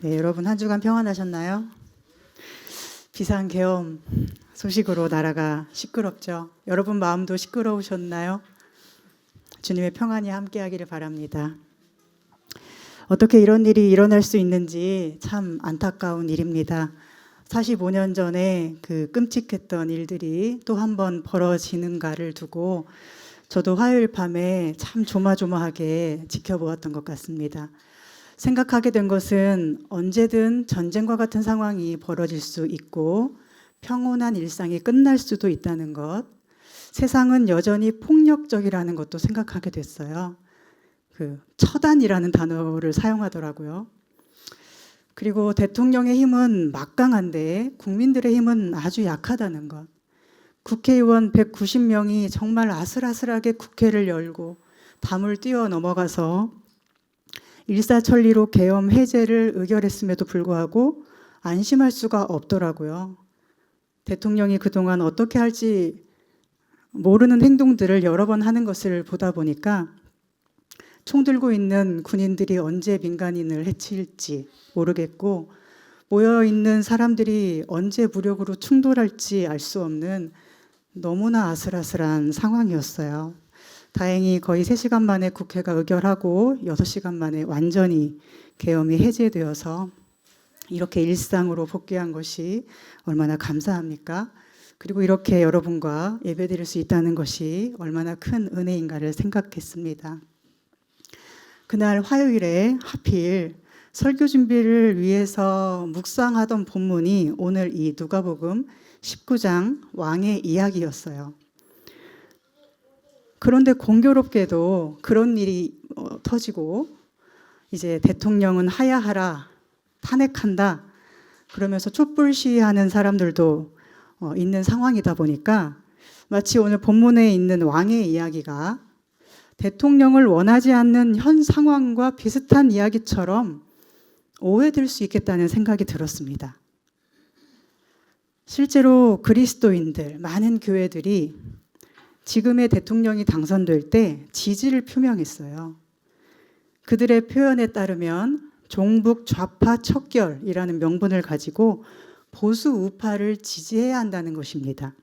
네, 여러분 한 주간 평안하셨나요? 비상계엄 소식으로 나라가 시끄럽죠. 여러분 마음도 시끄러우셨나요? 주님의 평안이 함께하기를 바랍니다. 어떻게 이런 일이 일어날 수 있는지 참 안타까운 일입니다. 45년 전에 그 끔찍했던 일들이 또 한 번 벌어지는가를 두고 저도 화요일 밤에 참 조마조마하게 지켜보았던 것 같습니다. 생각하게 된 것은 언제든 전쟁과 같은 상황이 벌어질 수 있고 평온한 일상이 끝날 수도 있다는 것, 세상은 여전히 폭력적이라는 것도 생각하게 됐어요. 그 처단이라는 단어를 사용하더라고요. 그리고 대통령의 힘은 막강한데 국민들의 힘은 아주 약하다는 것. 국회의원 190명이 정말 아슬아슬하게 국회를 열고 담을 뛰어 넘어가서 일사천리로 계엄 해제를 의결했음에도 불구하고 안심할 수가 없더라고요. 대통령이 그동안 어떻게 할지 모르는 행동들을 여러 번 하는 것을 보다 보니까 총 들고 있는 군인들이 언제 민간인을 해칠지 모르겠고 모여있는 사람들이 언제 무력으로 충돌할지 알 수 없는 너무나 아슬아슬한 상황이었어요. 다행히 거의 3시간 만에 국회가 의결하고 6시간 만에 완전히 계엄이 해제되어서 이렇게 일상으로 복귀한 것이 얼마나 감사합니까? 그리고 이렇게 여러분과 예배드릴 수 있다는 것이 얼마나 큰 은혜인가를 생각했습니다. 그날 화요일에 하필 설교 준비를 위해서 묵상하던 본문이 오늘 이 누가복음 19장 왕의 이야기였어요. 그런데 공교롭게도 그런 일이 터지고 이제 대통령은 하야하라, 탄핵한다 그러면서 촛불 시위하는 사람들도 있는 상황이다 보니까 마치 오늘 본문에 있는 왕의 이야기가 대통령을 원하지 않는 현 상황과 비슷한 이야기처럼 오해될 수 있겠다는 생각이 들었습니다. 실제로 그리스도인들, 많은 교회들이 지금의 대통령이 당선될 때 지지를 표명했어요. 그들의 표현에 따르면 종북 좌파 척결이라는 명분을 가지고 보수 우파를 지지해야 한다는 것입니다.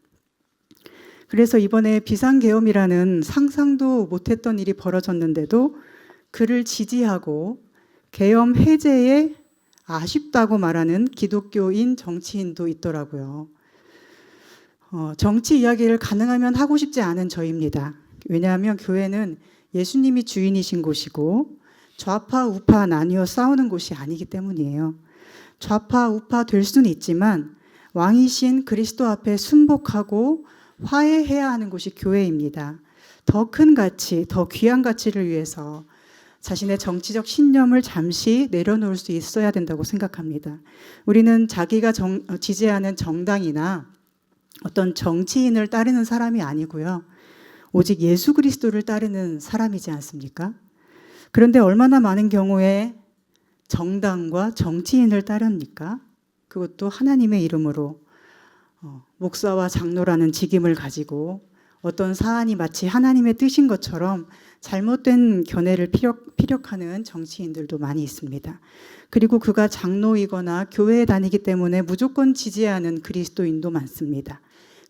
그래서 이번에 비상계엄이라는 상상도 못했던 일이 벌어졌는데도 그를 지지하고 계엄 해제에 아쉽다고 말하는 기독교인 정치인도 있더라고요. 정치 이야기를 가능하면 하고 싶지 않은 저입니다. 왜냐하면 교회는 예수님이 주인이신 곳이고 좌파 우파 나뉘어 싸우는 곳이 아니기 때문이에요. 좌파 우파 될 수는 있지만 왕이신 그리스도 앞에 순복하고 화해해야 하는 곳이 교회입니다. 더 큰 가치, 더 귀한 가치를 위해서 자신의 정치적 신념을 잠시 내려놓을 수 있어야 된다고 생각합니다. 우리는 자기가 지지하는 정당이나 어떤 정치인을 따르는 사람이 아니고요. 오직 예수 그리스도를 따르는 사람이지 않습니까? 그런데 얼마나 많은 경우에 정당과 정치인을 따릅니까? 그것도 하나님의 이름으로 목사와 장로라는 직임을 가지고 어떤 사안이 마치 하나님의 뜻인 것처럼 잘못된 견해를 피력하는 정치인들도 많이 있습니다. 그리고 그가 장로이거나 교회에 다니기 때문에 무조건 지지하는 그리스도인도 많습니다.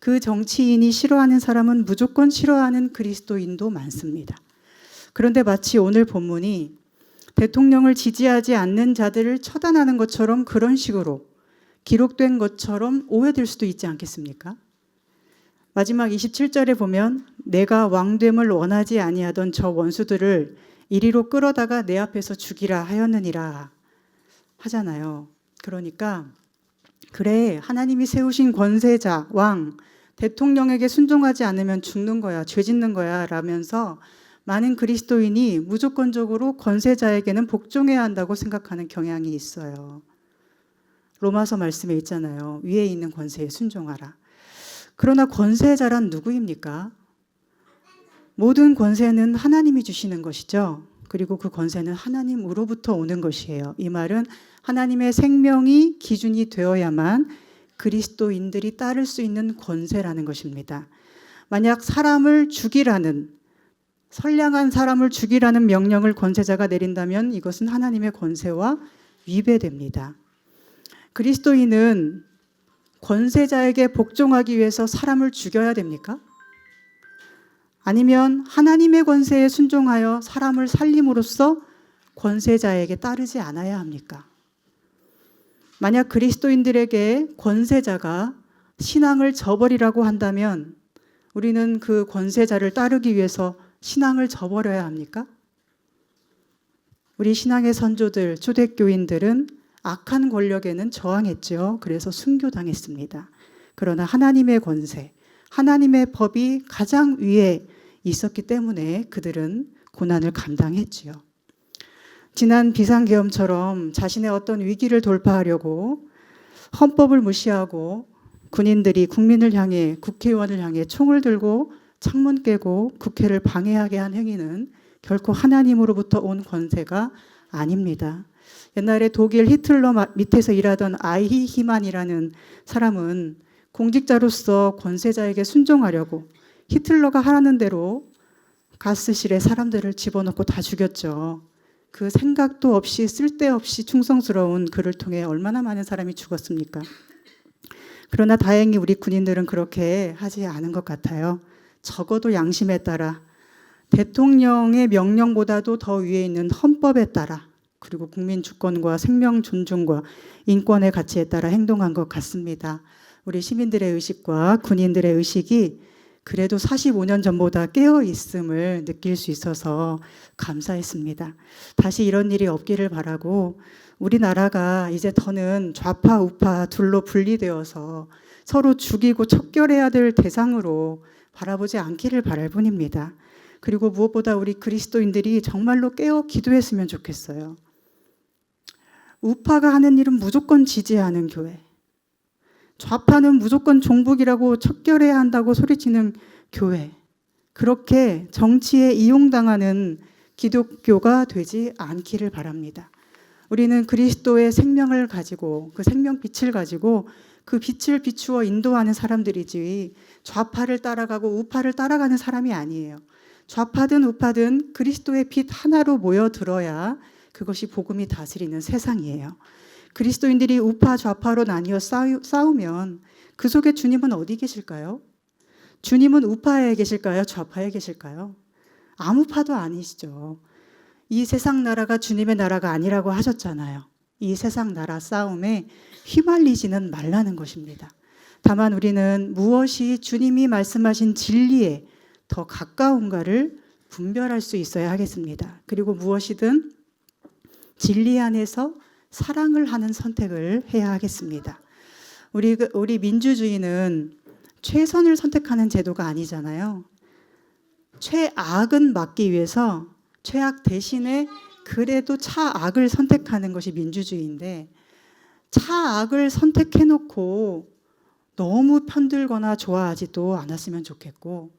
그 정치인이 싫어하는 사람은 무조건 싫어하는 그리스도인도 많습니다. 그런데 마치 오늘 본문이 대통령을 지지하지 않는 자들을 처단하는 것처럼 그런 식으로 기록된 것처럼 오해될 수도 있지 않겠습니까? 마지막 27절에 보면 내가 왕됨을 원하지 아니하던 저 원수들을 이리로 끌어다가 내 앞에서 죽이라 하였느니라 하잖아요. 그러니까 그래, 하나님이 세우신 권세자, 왕, 대통령에게 순종하지 않으면 죽는 거야, 죄 짓는 거야 라면서 많은 그리스도인이 무조건적으로 권세자에게는 복종해야 한다고 생각하는 경향이 있어요. 로마서 말씀에 있잖아요. 위에 있는 권세에 순종하라. 그러나 권세자란 누구입니까? 모든 권세는 하나님이 주시는 것이죠. 그리고 그 권세는 하나님으로부터 오는 것이에요. 이 말은 하나님의 생명이 기준이 되어야만 그리스도인들이 따를 수 있는 권세라는 것입니다. 만약 사람을 죽이라는, 선량한 사람을 죽이라는 명령을 권세자가 내린다면 이것은 하나님의 권세와 위배됩니다. 그리스도인은 권세자에게 복종하기 위해서 사람을 죽여야 됩니까? 아니면 하나님의 권세에 순종하여 사람을 살림으로써 권세자에게 따르지 않아야 합니까? 만약 그리스도인들에게 권세자가 신앙을 저버리라고 한다면 우리는 그 권세자를 따르기 위해서 신앙을 저버려야 합니까? 우리 신앙의 선조들, 초대교인들은 악한 권력에는 저항했죠. 그래서 순교당했습니다. 그러나 하나님의 권세, 하나님의 법이 가장 위에 있었기 때문에 그들은 고난을 감당했지요. 지난 비상계엄처럼 자신의 어떤 위기를 돌파하려고 헌법을 무시하고 군인들이 국민을 향해, 국회의원을 향해 총을 들고 창문 깨고 국회를 방해하게 한 행위는 결코 하나님으로부터 온 권세가 아닙니다. 옛날에 독일 히틀러 밑에서 일하던 아이히만이라는 사람은 공직자로서 권세자에게 순종하려고 히틀러가 하라는 대로 가스실에 사람들을 집어넣고 다 죽였죠. 그 생각도 없이 쓸데없이 충성스러운 그를 통해 얼마나 많은 사람이 죽었습니까? 그러나 다행히 우리 군인들은 그렇게 하지 않은 것 같아요. 적어도 양심에 따라 대통령의 명령보다도 더 위에 있는 헌법에 따라 그리고 국민 주권과 생명 존중과 인권의 가치에 따라 행동한 것 같습니다. 우리 시민들의 의식과 군인들의 의식이 그래도 45년 전보다 깨어있음을 느낄 수 있어서 감사했습니다. 다시 이런 일이 없기를 바라고 우리나라가 이제 더는 좌파 우파 둘로 분리되어서 서로 죽이고 척결해야 될 대상으로 바라보지 않기를 바랄 뿐입니다. 그리고 무엇보다 우리 그리스도인들이 정말로 깨어 기도했으면 좋겠어요. 우파가 하는 일은 무조건 지지하는 교회, 좌파는 무조건 종북이라고 척결해야 한다고 소리치는 교회, 그렇게 정치에 이용당하는 기독교가 되지 않기를 바랍니다. 우리는 그리스도의 생명을 가지고 그 생명빛을 가지고 그 빛을 비추어 인도하는 사람들이지 좌파를 따라가고 우파를 따라가는 사람이 아니에요. 좌파든 우파든 그리스도의 빛 하나로 모여들어야 그것이 복음이 다스리는 세상이에요. 그리스도인들이 우파 좌파로 나뉘어 싸우면 그 속에 주님은 어디 계실까요? 주님은 우파에 계실까요? 좌파에 계실까요? 아무 파도 아니시죠. 이 세상 나라가 주님의 나라가 아니라고 하셨잖아요. 이 세상 나라 싸움에 휘말리지는 말라는 것입니다. 다만 우리는 무엇이 주님이 말씀하신 진리에 더 가까운가를 분별할 수 있어야 하겠습니다. 그리고 무엇이든 진리 안에서 사랑을 하는 선택을 해야 하겠습니다. 우리 민주주의는 최선을 선택하는 제도가 아니잖아요. 최악은 막기 위해서 최악 대신에 그래도 차악을 선택하는 것이 민주주의인데 차악을 선택해놓고 너무 편들거나 좋아하지도 않았으면 좋겠고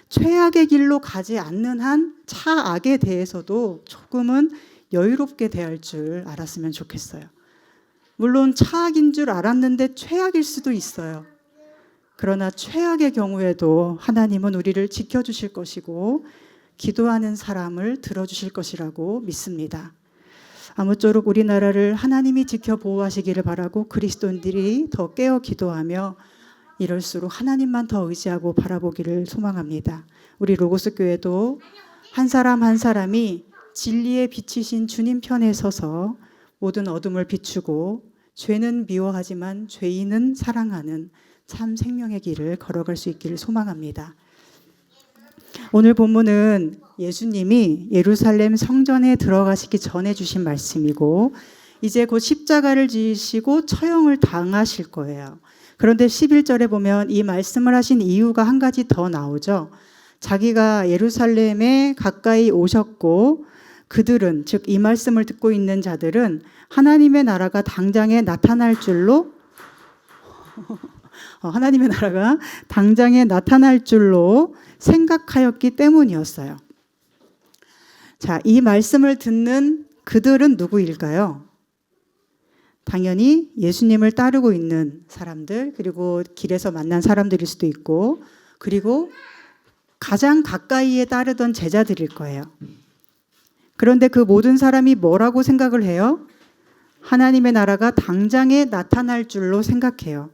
최악의 길로 가지 않는 한 차악에 대해서도 조금은 여유롭게 대할 줄 알았으면 좋겠어요. 물론 차악인 줄 알았는데 최악일 수도 있어요. 그러나 최악의 경우에도 하나님은 우리를 지켜주실 것이고 기도하는 사람을 들어주실 것이라고 믿습니다. 아무쪼록 우리나라를 하나님이 지켜 보호하시기를 바라고 그리스도인들이 더 깨어 기도하며 이럴수록 하나님만 더 의지하고 바라보기를 소망합니다. 우리 로고스 교회도 한 사람 한 사람이 진리에 비치신 주님 편에 서서 모든 어둠을 비추고 죄는 미워하지만 죄인은 사랑하는 참 생명의 길을 걸어갈 수 있기를 소망합니다. 오늘 본문은 예수님이 예루살렘 성전에 들어가시기 전에 주신 말씀이고 이제 곧 십자가를 지시고 처형을 당하실 거예요. 그런데 11절에 보면 이 말씀을 하신 이유가 한 가지 더 나오죠. 자기가 예루살렘에 가까이 오셨고 그들은 즉 이 말씀을 듣고 있는 자들은 하나님의 나라가 당장에 나타날 줄로 하나님의 나라가 당장에 나타날 줄로 생각하였기 때문이었어요. 자, 이 말씀을 듣는 그들은 누구일까요? 당연히 예수님을 따르고 있는 사람들, 그리고 길에서 만난 사람들일 수도 있고, 그리고 가장 가까이에 따르던 제자들일 거예요. 그런데 그 모든 사람이 뭐라고 생각을 해요? 하나님의 나라가 당장에 나타날 줄로 생각해요.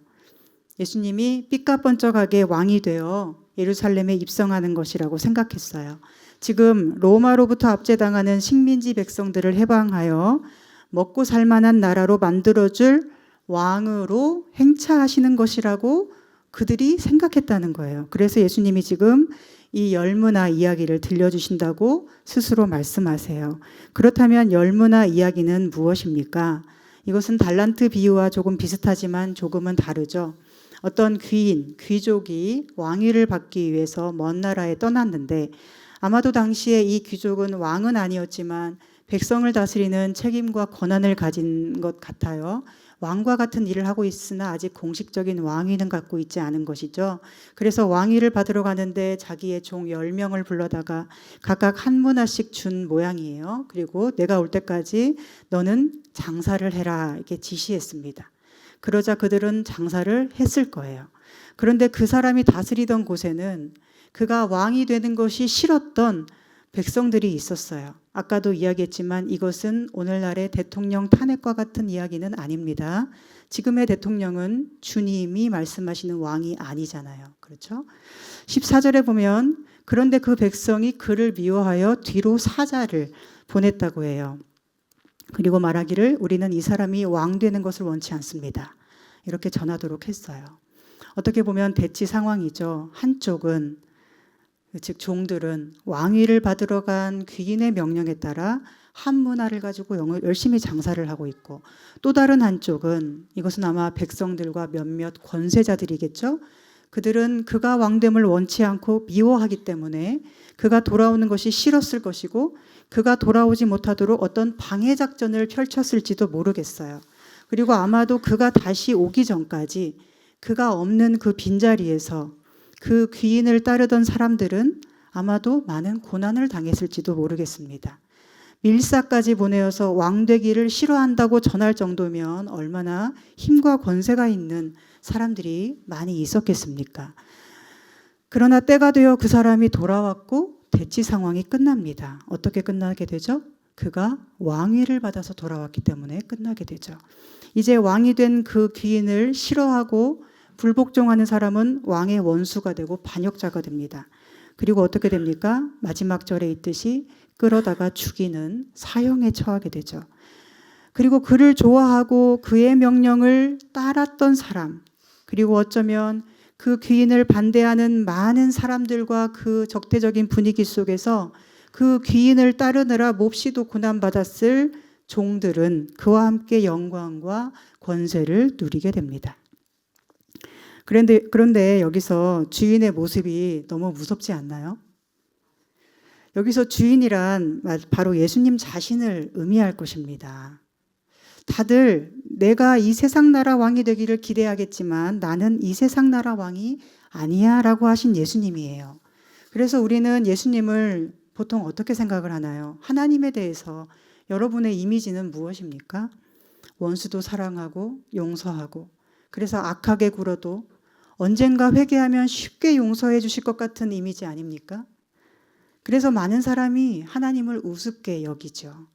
예수님이 삐까뻔쩍하게 왕이 되어 예루살렘에 입성하는 것이라고 생각했어요. 지금 로마로부터 압제당하는 식민지 백성들을 해방하여 먹고 살만한 나라로 만들어줄 왕으로 행차하시는 것이라고 그들이 생각했다는 거예요. 그래서 예수님이 지금 이 열무나 이야기를 들려주신다고 스스로 말씀하세요. 그렇다면 열무나 이야기는 무엇입니까? 이것은 달란트 비유와 조금 비슷하지만 조금은 다르죠. 어떤 귀족이 왕위를 받기 위해서 먼 나라에 떠났는데 아마도 당시에 이 귀족은 왕은 아니었지만 백성을 다스리는 책임과 권한을 가진 것 같아요. 왕과 같은 일을 하고 있으나 아직 공식적인 왕위는 갖고 있지 않은 것이죠. 그래서 왕위를 받으러 가는데 자기의 종 10명을 불러다가 각각 한 문화씩 준 모양이에요. 그리고 내가 올 때까지 너는 장사를 해라 이렇게 지시했습니다. 그러자 그들은 장사를 했을 거예요. 그런데 그 사람이 다스리던 곳에는 그가 왕이 되는 것이 싫었던 백성들이 있었어요. 아까도 이야기했지만 이것은 오늘날의 대통령 탄핵과 같은 이야기는 아닙니다. 지금의 대통령은 주님이 말씀하시는 왕이 아니잖아요. 그렇죠? 14절에 보면 그런데 그 백성이 그를 미워하여 뒤로 사자를 보냈다고 해요. 그리고 말하기를 우리는 이 사람이 왕 되는 것을 원치 않습니다. 이렇게 전하도록 했어요. 어떻게 보면 대치 상황이죠. 한쪽은 즉 종들은 왕위를 받으러 간 귀인의 명령에 따라 한 문화를 가지고 열심히 장사를 하고 있고 또 다른 한쪽은 이것은 아마 백성들과 몇몇 권세자들이겠죠. 그들은 그가 왕됨을 원치 않고 미워하기 때문에 그가 돌아오는 것이 싫었을 것이고 그가 돌아오지 못하도록 어떤 방해 작전을 펼쳤을지도 모르겠어요. 그리고 아마도 그가 다시 오기 전까지 그가 없는 그 빈자리에서 그 귀인을 따르던 사람들은 아마도 많은 고난을 당했을지도 모르겠습니다. 밀사까지 보내어서 왕되기를 싫어한다고 전할 정도면 얼마나 힘과 권세가 있는 사람들이 많이 있었겠습니까? 그러나 때가 되어 그 사람이 돌아왔고 대치 상황이 끝납니다. 어떻게 끝나게 되죠? 그가 왕위를 받아서 돌아왔기 때문에 끝나게 되죠. 이제 왕이 된 그 귀인을 싫어하고 불복종하는 사람은 왕의 원수가 되고 반역자가 됩니다. 그리고 어떻게 됩니까? 마지막 절에 있듯이 끌어다가 죽이는 사형에 처하게 되죠. 그리고 그를 좋아하고 그의 명령을 따랐던 사람, 그리고 어쩌면 그 귀인을 반대하는 많은 사람들과 그 적대적인 분위기 속에서 그 귀인을 따르느라 몹시도 고난받았을 종들은 그와 함께 영광과 권세를 누리게 됩니다. 그런데 여기서 주인의 모습이 너무 무섭지 않나요? 여기서 주인이란 바로 예수님 자신을 의미할 것입니다. 다들 내가 이 세상 나라 왕이 되기를 기대하겠지만 나는 이 세상 나라 왕이 아니야 라고 하신 예수님이에요. 그래서 우리는 예수님을 보통 어떻게 생각을 하나요? 하나님에 대해서 여러분의 이미지는 무엇입니까? 원수도 사랑하고 용서하고 그래서 악하게 굴어도 언젠가 회개하면 쉽게 용서해 주실 것 같은 이미지 아닙니까? 그래서 많은 사람이 하나님을 우습게 여기죠.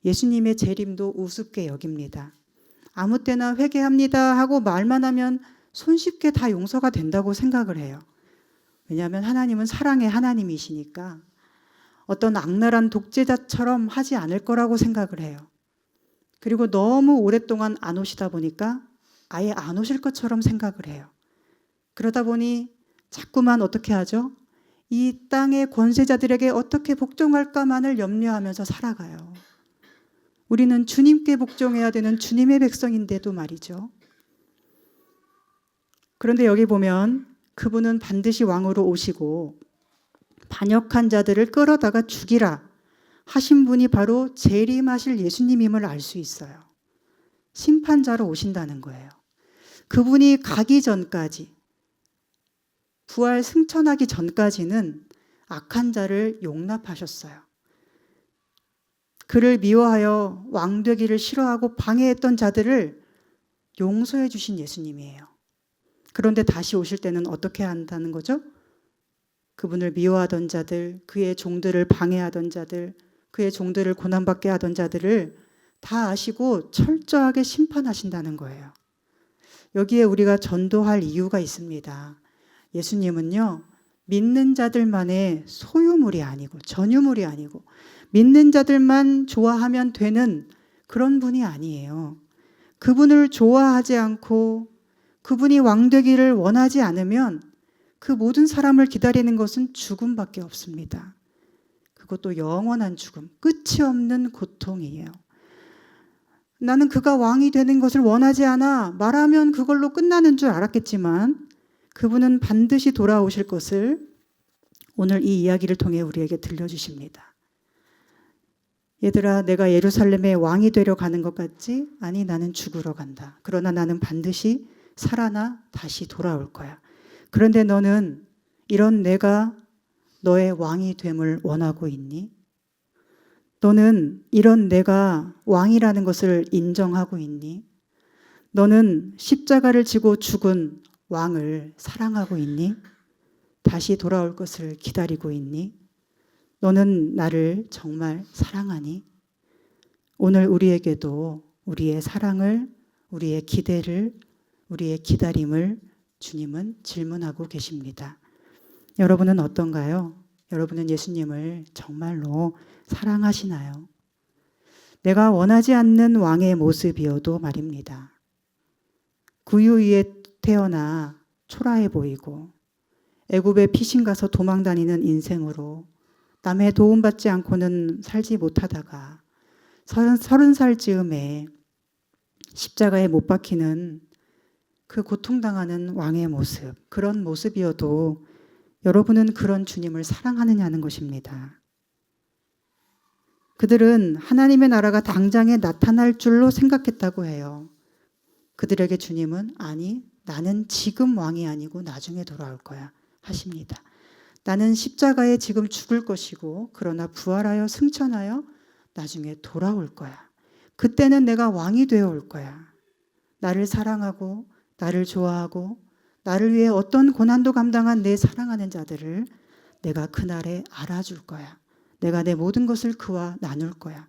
예수님의 재림도 우습게 여깁니다. 아무 때나 회개합니다 하고 말만 하면 손쉽게 다 용서가 된다고 생각을 해요. 왜냐하면 하나님은 사랑의 하나님이시니까 어떤 악랄한 독재자처럼 하지 않을 거라고 생각을 해요. 그리고 너무 오랫동안 안 오시다 보니까 아예 안 오실 것처럼 생각을 해요. 그러다 보니 자꾸만 어떻게 하죠? 이 땅의 권세자들에게 어떻게 복종할까만을 염려하면서 살아가요. 우리는 주님께 복종해야 되는 주님의 백성인데도 말이죠. 그런데 여기 보면 그분은 반드시 왕으로 오시고 반역한 자들을 끌어다가 죽이라 하신 분이 바로 재림하실 예수님임을 알 수 있어요. 심판자로 오신다는 거예요. 그분이 가기 전까지 부활 승천하기 전까지는 악한 자를 용납하셨어요. 그를 미워하여 왕되기를 싫어하고 방해했던 자들을 용서해 주신 예수님이에요. 그런데 다시 오실 때는 어떻게 한다는 거죠? 그분을 미워하던 자들, 그의 종들을 방해하던 자들, 그의 종들을 고난받게 하던 자들을 다 아시고 철저하게 심판하신다는 거예요. 여기에 우리가 전도할 이유가 있습니다. 예수님은요, 믿는 자들만의 소유물이 아니고 전유물이 아니고 믿는 자들만 좋아하면 되는 그런 분이 아니에요. 그분을 좋아하지 않고 그분이 왕되기를 원하지 않으면 그 모든 사람을 기다리는 것은 죽음밖에 없습니다. 그것도 영원한 죽음, 끝이 없는 고통이에요. 나는 그가 왕이 되는 것을 원하지 않아 말하면 그걸로 끝나는 줄 알았겠지만 그분은 반드시 돌아오실 것을 오늘 이 이야기를 통해 우리에게 들려주십니다. 얘들아, 내가 예루살렘에 왕이 되려 가는 것 같지? 아니, 나는 죽으러 간다. 그러나 나는 반드시 살아나 다시 돌아올 거야. 그런데 너는 이런 내가 너의 왕이 됨을 원하고 있니? 너는 이런 내가 왕이라는 것을 인정하고 있니? 너는 십자가를 지고 죽은 왕을 사랑하고 있니? 다시 돌아올 것을 기다리고 있니? 너는 나를 정말 사랑하니? 오늘 우리에게도 우리의 사랑을, 우리의 기대를, 우리의 기다림을 주님은 질문하고 계십니다. 여러분은 어떤가요? 여러분은 예수님을 정말로 사랑하시나요? 내가 원하지 않는 왕의 모습이어도 말입니다. 구유 위에 태어나 초라해 보이고 애굽에 피신 가서 도망다니는 인생으로 남의 도움받지 않고는 살지 못하다가 30살 즈음에 십자가에 못 박히는 그 고통당하는 왕의 모습, 그런 모습이어도 여러분은 그런 주님을 사랑하느냐는 것입니다. 그들은 하나님의 나라가 당장에 나타날 줄로 생각했다고 해요. 그들에게 주님은 아니, 나는 지금 왕이 아니고 나중에 돌아올 거야 하십니다. 나는 십자가에 지금 죽을 것이고 그러나 부활하여 승천하여 나중에 돌아올 거야. 그때는 내가 왕이 되어 올 거야. 나를 사랑하고 나를 좋아하고 나를 위해 어떤 고난도 감당한 내 사랑하는 자들을 내가 그날에 알아줄 거야. 내가 내 모든 것을 그와 나눌 거야.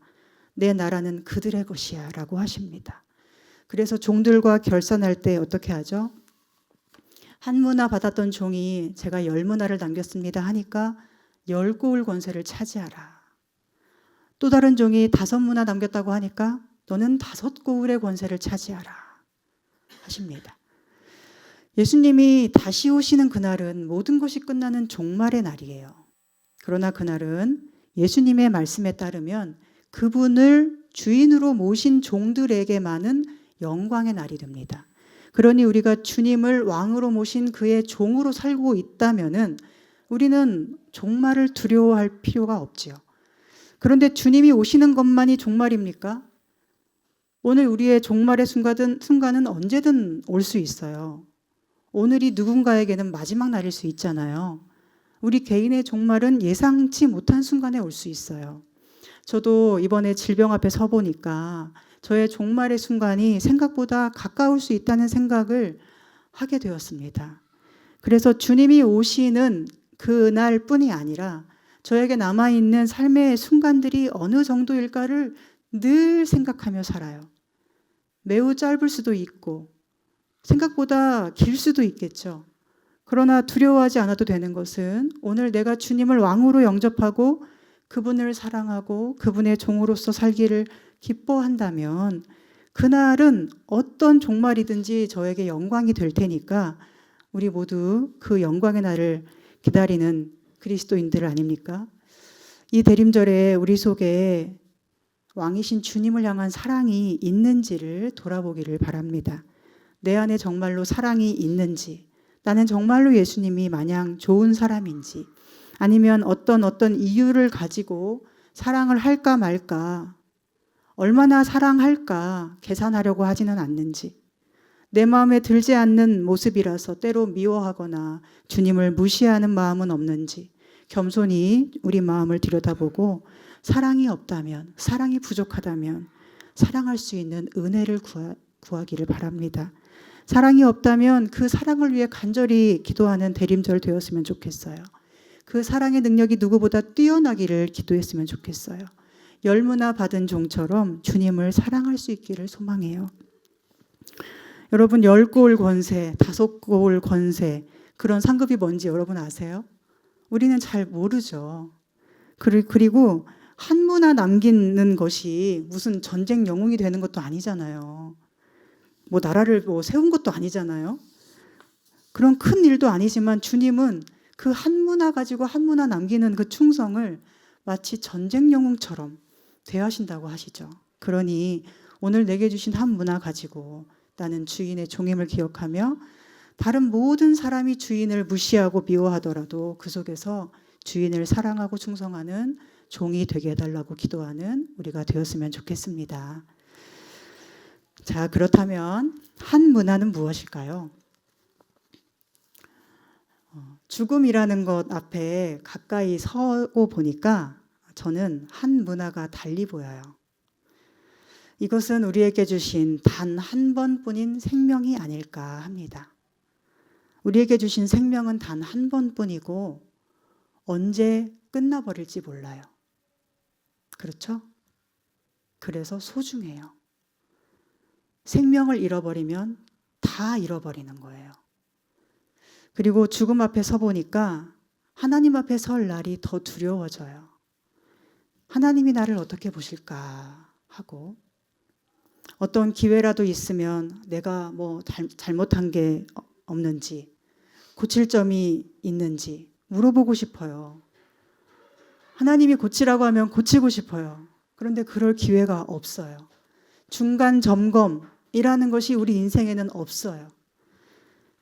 내 나라는 그들의 것이야 라고 하십니다. 그래서 종들과 결산할 때 어떻게 하죠? 한 문화 받았던 종이 제가 10문화를 남겼습니다 하니까 10고을 권세를 차지하라. 또 다른 종이 5문화 남겼다고 하니까 너는 5고을의 권세를 차지하라 하십니다. 예수님이 다시 오시는 그날은 모든 것이 끝나는 종말의 날이에요. 그러나 그날은 예수님의 말씀에 따르면 그분을 주인으로 모신 종들에게만은 영광의 날이 됩니다. 그러니 우리가 주님을 왕으로 모신 그의 종으로 살고 있다면은 우리는 종말을 두려워할 필요가 없지요. 그런데 주님이 오시는 것만이 종말입니까? 오늘 우리의 종말의 순간은 언제든 올 수 있어요. 오늘이 누군가에게는 마지막 날일 수 있잖아요. 우리 개인의 종말은 예상치 못한 순간에 올 수 있어요. 저도 이번에 질병 앞에 서 보니까 저의 종말의 순간이 생각보다 가까울 수 있다는 생각을 하게 되었습니다. 그래서 주님이 오시는 그날뿐이 아니라 저에게 남아있는 삶의 순간들이 어느 정도일까를 늘 생각하며 살아요. 매우 짧을 수도 있고 생각보다 길 수도 있겠죠. 그러나 두려워하지 않아도 되는 것은 오늘 내가 주님을 왕으로 영접하고 그분을 사랑하고 그분의 종으로서 살기를 기뻐한다면 그날은 어떤 종말이든지 저에게 영광이 될 테니까 우리 모두 그 영광의 날을 기다리는 그리스도인들 아닙니까? 이 대림절에 우리 속에 왕이신 주님을 향한 사랑이 있는지를 돌아보기를 바랍니다. 내 안에 정말로 사랑이 있는지, 나는 정말로 예수님이 마냥 좋은 사람인지, 아니면 어떤 이유를 가지고 사랑을 할까 말까, 얼마나 사랑할까 계산하려고 하지는 않는지, 내 마음에 들지 않는 모습이라서 때로 미워하거나 주님을 무시하는 마음은 없는지 겸손히 우리 마음을 들여다보고 사랑이 없다면, 사랑이 부족하다면 사랑할 수 있는 은혜를 구하기를 바랍니다. 사랑이 없다면 그 사랑을 위해 간절히 기도하는 대림절 되었으면 좋겠어요. 그 사랑의 능력이 누구보다 뛰어나기를 기도했으면 좋겠어요. 열무나 받은 종처럼 주님을 사랑할 수 있기를 소망해요. 여러분 10골 권세, 5골 권세 그런 상급이 뭔지 여러분 아세요? 우리는 잘 모르죠. 그리고 한 문화 남기는 것이 무슨 전쟁 영웅이 되는 것도 아니잖아요. 뭐 나라를 세운 것도 아니잖아요. 그런 큰 일도 아니지만 주님은 그 한 문화 가지고 한 문화 남기는 그 충성을 마치 전쟁 영웅처럼 대하신다고 하시죠. 그러니 오늘 내게 주신 한 문화 가지고 나는 주인의 종임을 기억하며 다른 모든 사람이 주인을 무시하고 미워하더라도 그 속에서 주인을 사랑하고 충성하는 종이 되게 해달라고 기도하는 우리가 되었으면 좋겠습니다. 자, 그렇다면 한 문화는 무엇일까요? 죽음이라는 것 앞에 가까이 서고 보니까 저는 한 문화가 달리 보여요. 이것은 우리에게 주신 단 한 번뿐인 생명이 아닐까 합니다. 우리에게 주신 생명은 단 한 번뿐이고 언제 끝나버릴지 몰라요. 그렇죠? 그래서 소중해요. 생명을 잃어버리면 다 잃어버리는 거예요. 그리고 죽음 앞에 서보니까 하나님 앞에 설 날이 더 두려워져요. 하나님이 나를 어떻게 보실까 하고 어떤 기회라도 있으면 내가 뭐 잘못한 게 없는지 고칠 점이 있는지 물어보고 싶어요. 하나님이 고치라고 하면 고치고 싶어요. 그런데 그럴 기회가 없어요. 중간 점검이라는 것이 우리 인생에는 없어요.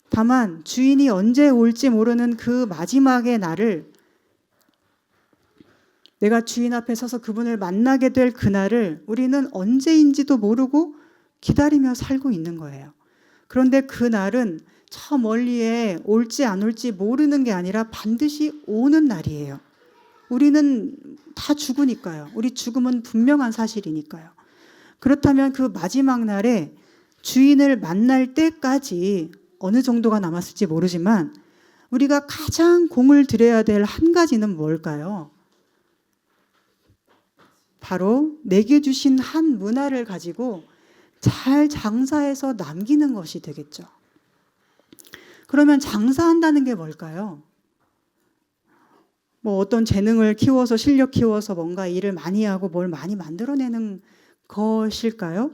다만 주인이 언제 올지 모르는 그 마지막의 날을 내가 주인 앞에 서서 그분을 만나게 될 그날을 우리는 언제인지도 모르고 기다리며 살고 있는 거예요. 그런데 그날은 저 멀리에 올지 안 올지 모르는 게 아니라 반드시 오는 날이에요. 우리는 다 죽으니까요. 우리 죽음은 분명한 사실이니까요. 그렇다면 그 마지막 날에 주인을 만날 때까지 어느 정도가 남았을지 모르지만 우리가 가장 공을 들여야 될 한 가지는 뭘까요? 바로 내게 주신 한 문화를 가지고 잘 장사해서 남기는 것이 되겠죠. 그러면 장사한다는 게 뭘까요? 뭐 어떤 재능을 키워서 실력 키워서 뭔가 일을 많이 하고 뭘 많이 만들어내는 것일까요?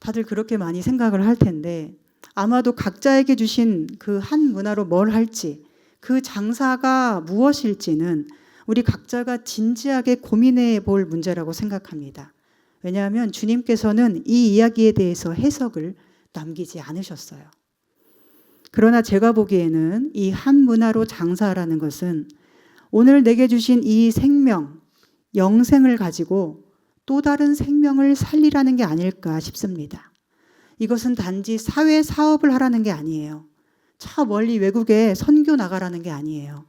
다들 그렇게 많이 생각을 할 텐데 아마도 각자에게 주신 그 한 문화로 뭘 할지 그 장사가 무엇일지는 우리 각자가 진지하게 고민해 볼 문제라고 생각합니다. 왜냐하면 주님께서는 이 이야기에 대해서 해석을 남기지 않으셨어요. 그러나 제가 보기에는 이 한 문화로 장사라는 것은 오늘 내게 주신 이 생명, 영생을 가지고 또 다른 생명을 살리라는 게 아닐까 싶습니다. 이것은 단지 사회 사업을 하라는 게 아니에요. 저 멀리 외국에 선교 나가라는 게 아니에요.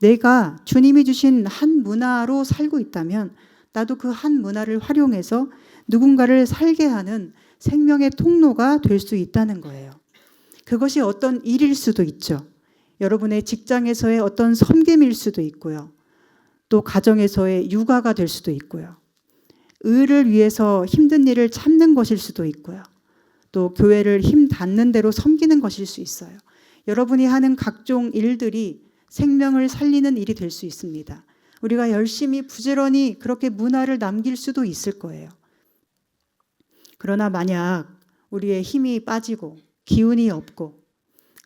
내가 주님이 주신 한 문화로 살고 있다면 나도 그 한 문화를 활용해서 누군가를 살게 하는 생명의 통로가 될 수 있다는 거예요. 그것이 어떤 일일 수도 있죠. 여러분의 직장에서의 어떤 섬김일 수도 있고요. 또 가정에서의 육아가 될 수도 있고요. 의를 위해서 힘든 일을 참는 것일 수도 있고요. 또 교회를 힘 닿는 대로 섬기는 것일 수 있어요. 여러분이 하는 각종 일들이 생명을 살리는 일이 될 수 있습니다. 우리가 열심히 부지런히 그렇게 문화를 남길 수도 있을 거예요. 그러나 만약 우리의 힘이 빠지고 기운이 없고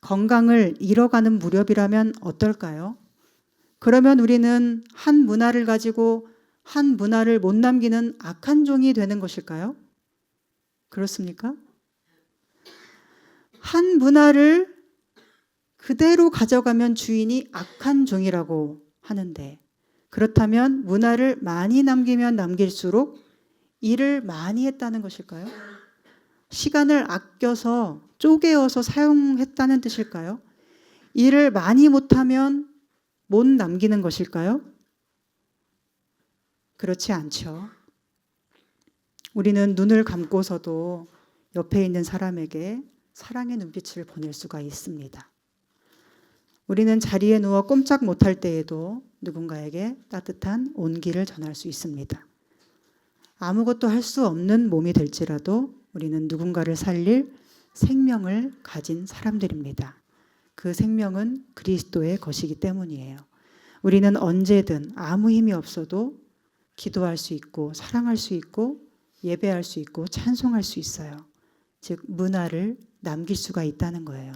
건강을 잃어가는 무렵이라면 어떨까요? 그러면 우리는 한 문화를 가지고 한 문화를 못 남기는 악한 종이 되는 것일까요? 그렇습니까? 한 문화를 그대로 가져가면 주인이 악한 종이라고 하는데 그렇다면 문화를 많이 남기면 남길수록 일을 많이 했다는 것일까요? 시간을 아껴서 쪼개어서 사용했다는 뜻일까요? 일을 많이 못하면 못 남기는 것일까요? 그렇지 않죠. 우리는 눈을 감고서도 옆에 있는 사람에게 사랑의 눈빛을 보낼 수가 있습니다. 우리는 자리에 누워 꼼짝 못할 때에도 누군가에게 따뜻한 온기를 전할 수 있습니다. 아무것도 할 수 없는 몸이 될지라도 우리는 누군가를 살릴 생명을 가진 사람들입니다. 그 생명은 그리스도의 것이기 때문이에요. 우리는 언제든 아무 힘이 없어도 기도할 수 있고 사랑할 수 있고 예배할 수 있고 찬송할 수 있어요. 즉 문화를 남길 수가 있다는 거예요.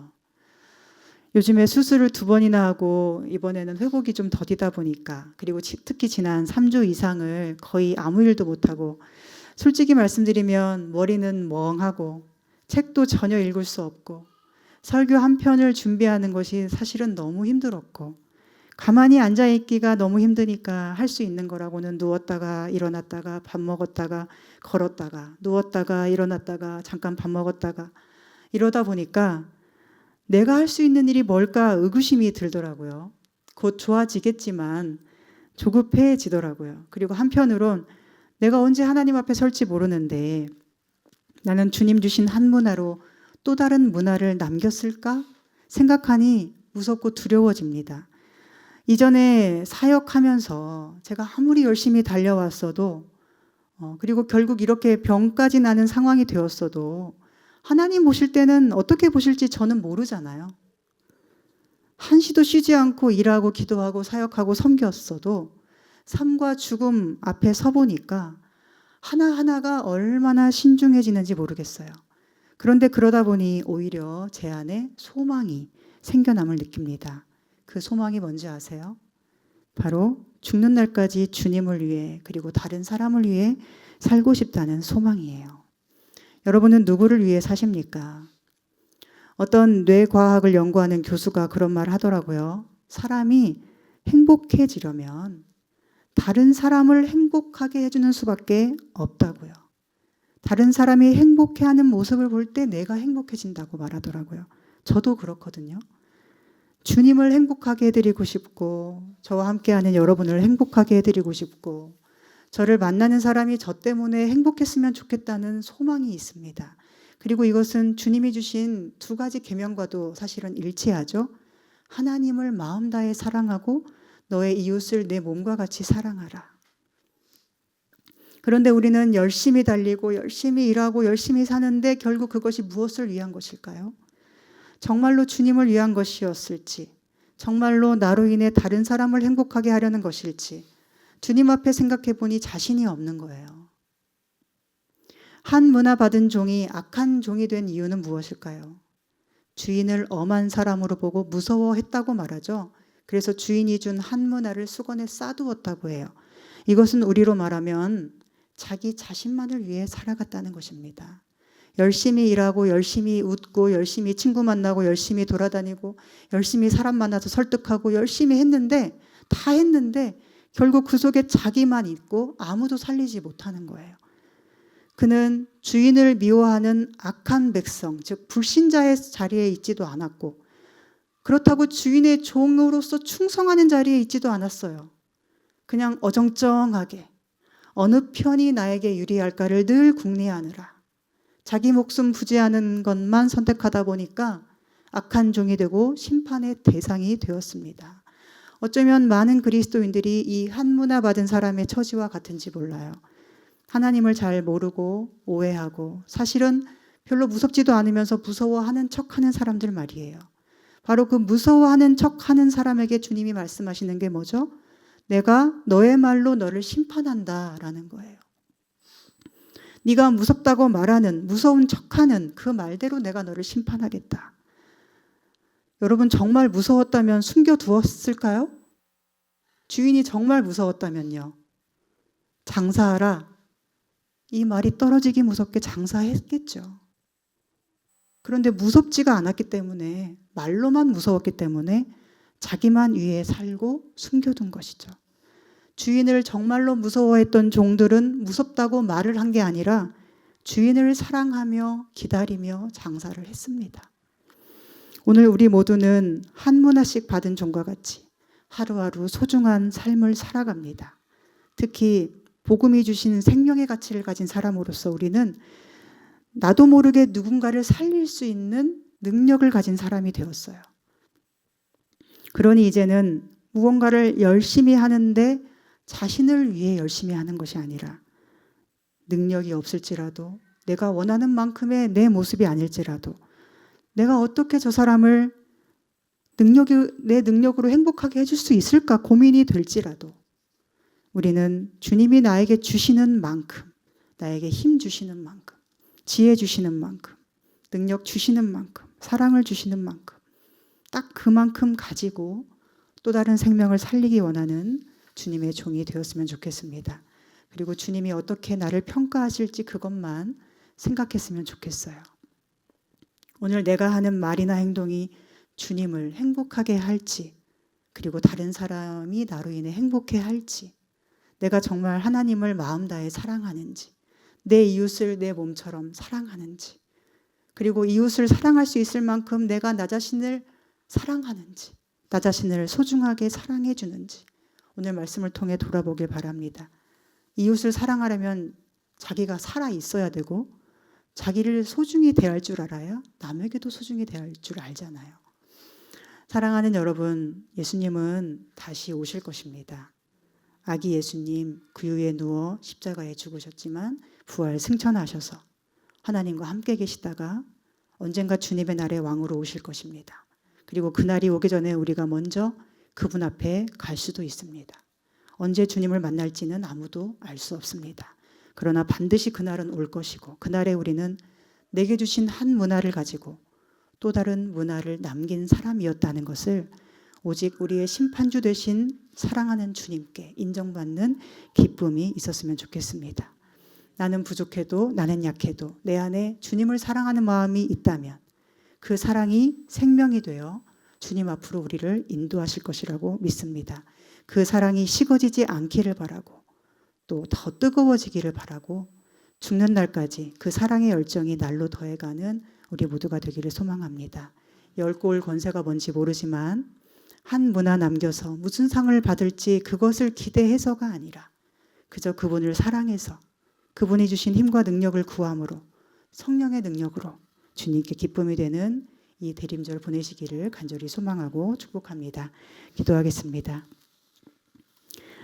요즘에 수술을 2번이나 하고 이번에는 회복이 좀 더디다 보니까, 그리고 특히 지난 3주 이상을 거의 아무 일도 못하고, 솔직히 말씀드리면 머리는 멍하고 책도 전혀 읽을 수 없고 설교 한 편을 준비하는 것이 사실은 너무 힘들었고, 가만히 앉아있기가 너무 힘드니까 할 수 있는 거라고는 누웠다가 일어났다가 밥 먹었다가 걸었다가 누웠다가 일어났다가 잠깐 밥 먹었다가 이러다 보니까 내가 할 수 있는 일이 뭘까 의구심이 들더라고요. 곧 좋아지겠지만 조급해지더라고요. 그리고 한편으론 내가 언제 하나님 앞에 설지 모르는데 나는 주님 주신 한 문화로 또 다른 문화를 남겼을까 생각하니 무섭고 두려워집니다. 이전에 사역하면서 제가 아무리 열심히 달려왔어도 그리고 결국 이렇게 병까지 나는 상황이 되었어도 하나님 보실 때는 어떻게 보실지 저는 모르잖아요. 한시도 쉬지 않고 일하고 기도하고 사역하고 섬겼어도 삶과 죽음 앞에 서보니까 하나하나가 얼마나 신중해지는지 모르겠어요. 그런데 그러다 보니 오히려 제 안에 소망이 생겨남을 느낍니다. 그 소망이 뭔지 아세요? 바로 죽는 날까지 주님을 위해 그리고 다른 사람을 위해 살고 싶다는 소망이에요. 여러분은 누구를 위해 사십니까? 어떤 뇌과학을 연구하는 교수가 그런 말을 하더라고요. 사람이 행복해지려면 다른 사람을 행복하게 해주는 수밖에 없다고요. 다른 사람이 행복해하는 모습을 볼 때 내가 행복해진다고 말하더라고요. 저도 그렇거든요. 주님을 행복하게 해드리고 싶고 저와 함께하는 여러분을 행복하게 해드리고 싶고 저를 만나는 사람이 저 때문에 행복했으면 좋겠다는 소망이 있습니다. 그리고 이것은 주님이 주신 2가지 계명과도 사실은 일치하죠. 하나님을 마음 다해 사랑하고 너의 이웃을 내 몸과 같이 사랑하라. 그런데 우리는 열심히 달리고 열심히 일하고 열심히 사는데 결국 그것이 무엇을 위한 것일까요? 정말로 주님을 위한 것이었을지, 정말로 나로 인해 다른 사람을 행복하게 하려는 것일지 주님 앞에 생각해 보니 자신이 없는 거예요. 한 문화 받은 종이 악한 종이 된 이유는 무엇일까요? 주인을 엄한 사람으로 보고 무서워했다고 말하죠. 그래서 주인이 준 한 문화를 수건에 싸두었다고 해요. 이것은 우리로 말하면 자기 자신만을 위해 살아갔다는 것입니다. 열심히 일하고 열심히 웃고 열심히 친구 만나고 열심히 돌아다니고 열심히 사람 만나서 설득하고 열심히 했는데 다 했는데 결국 그 속에 자기만 있고 아무도 살리지 못하는 거예요. 그는 주인을 미워하는 악한 백성, 즉 불신자의 자리에 있지도 않았고 그렇다고 주인의 종으로서 충성하는 자리에 있지도 않았어요. 그냥 어정쩡하게 어느 편이 나에게 유리할까를 늘 궁리하느라 자기 목숨 부지하는 것만 선택하다 보니까 악한 종이 되고 심판의 대상이 되었습니다. 어쩌면 많은 그리스도인들이 이 한 문화 받은 사람의 처지와 같은지 몰라요. 하나님을 잘 모르고 오해하고 사실은 별로 무섭지도 않으면서 무서워하는 척하는 사람들 말이에요. 바로 그 무서워하는 척하는 사람에게 주님이 말씀하시는 게 뭐죠? 내가 너의 말로 너를 심판한다라는 거예요. 네가 무섭다고 말하는 무서운 척하는 그 말대로 내가 너를 심판하겠다. 여러분 정말 무서웠다면 숨겨두었을까요? 주인이 정말 무서웠다면요. 장사하라. 이 말이 떨어지기 무섭게 장사했겠죠. 그런데 무섭지가 않았기 때문에 말로만 무서웠기 때문에 자기만 위해 살고 숨겨둔 것이죠. 주인을 정말로 무서워했던 종들은 무섭다고 말을 한 게 아니라 주인을 사랑하며 기다리며 장사를 했습니다. 오늘 우리 모두는 한 문화씩 받은 종과 같이 하루하루 소중한 삶을 살아갑니다. 특히 복음이 주신 생명의 가치를 가진 사람으로서 우리는 나도 모르게 누군가를 살릴 수 있는 능력을 가진 사람이 되었어요. 그러니 이제는 무언가를 열심히 하는데 자신을 위해 열심히 하는 것이 아니라 능력이 없을지라도 내가 원하는 만큼의 내 모습이 아닐지라도 내가 어떻게 저 사람을 내 능력으로 행복하게 해줄 수 있을까 고민이 될지라도 우리는 주님이 나에게 주시는 만큼, 나에게 힘 주시는 만큼, 지혜 주시는 만큼, 능력 주시는 만큼, 사랑을 주시는 만큼 딱 그만큼 가지고 또 다른 생명을 살리기 원하는 주님의 종이 되었으면 좋겠습니다. 그리고 주님이 어떻게 나를 평가하실지 그것만 생각했으면 좋겠어요. 오늘 내가 하는 말이나 행동이 주님을 행복하게 할지, 그리고 다른 사람이 나로 인해 행복해 할지, 내가 정말 하나님을 마음 다해 사랑하는지, 내 이웃을 내 몸처럼 사랑하는지, 그리고 이웃을 사랑할 수 있을 만큼 내가 나 자신을 사랑하는지, 나 자신을 소중하게 사랑해 주는지 오늘 말씀을 통해 돌아보길 바랍니다. 이웃을 사랑하려면 자기가 살아 있어야 되고 자기를 소중히 대할 줄 알아야 남에게도 소중히 대할 줄 알잖아요. 사랑하는 여러분, 예수님은 다시 오실 것입니다. 아기 예수님 구유에 누워 십자가에 죽으셨지만 부활 승천하셔서 하나님과 함께 계시다가 언젠가 주님의 날에 왕으로 오실 것입니다. 그리고 그날이 오기 전에 우리가 먼저 그분 앞에 갈 수도 있습니다. 언제 주님을 만날지는 아무도 알 수 없습니다. 그러나 반드시 그날은 올 것이고 그날에 우리는 내게 주신 한 문화를 가지고 또 다른 문화를 남긴 사람이었다는 것을 오직 우리의 심판주 되신 사랑하는 주님께 인정받는 기쁨이 있었으면 좋겠습니다. 나는 부족해도 나는 약해도 내 안에 주님을 사랑하는 마음이 있다면 그 사랑이 생명이 되어 주님 앞으로 우리를 인도하실 것이라고 믿습니다. 그 사랑이 식어지지 않기를 바라고 또 더 뜨거워지기를 바라고 죽는 날까지 그 사랑의 열정이 날로 더해가는 우리 모두가 되기를 소망합니다. 열골 권세가 뭔지 모르지만 한 문화 남겨서 무슨 상을 받을지 그것을 기대해서가 아니라 그저 그분을 사랑해서 그분이 주신 힘과 능력을 구함으로 성령의 능력으로 주님께 기쁨이 되는 이 대림절 보내시기를 간절히 소망하고 축복합니다. 기도하겠습니다.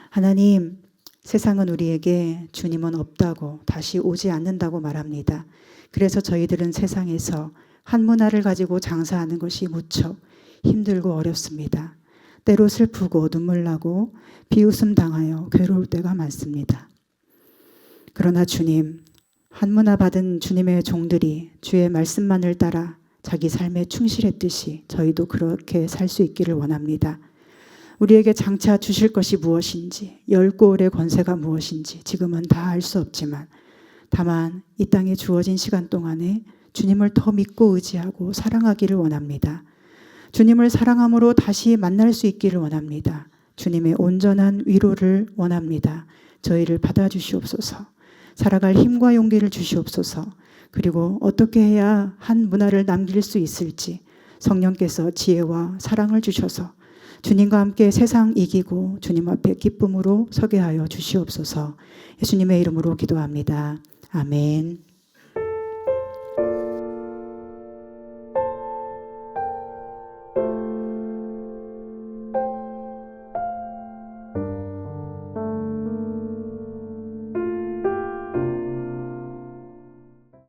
하나님, 세상은 우리에게 주님은 없다고 다시 오지 않는다고 말합니다. 그래서 저희들은 세상에서 한 문화를 가지고 장사하는 것이 무척 힘들고 어렵습니다. 때로 슬프고 눈물 나고 비웃음 당하여 괴로울 때가 많습니다. 그러나 주님, 한 문화 받은 주님의 종들이 주의 말씀만을 따라 자기 삶에 충실했듯이 저희도 그렇게 살 수 있기를 원합니다. 우리에게 장차 주실 것이 무엇인지, 열골의 권세가 무엇인지 지금은 다 알 수 없지만 다만 이 땅에 주어진 시간 동안에 주님을 더 믿고 의지하고 사랑하기를 원합니다. 주님을 사랑함으로 다시 만날 수 있기를 원합니다. 주님의 온전한 위로를 원합니다. 저희를 받아주시옵소서. 살아갈 힘과 용기를 주시옵소서. 그리고 어떻게 해야 한 문화를 남길 수 있을지 성령께서 지혜와 사랑을 주셔서 주님과 함께 세상 이기고 주님 앞에 기쁨으로 서게 하여 주시옵소서. 예수님의 이름으로 기도합니다. 아멘.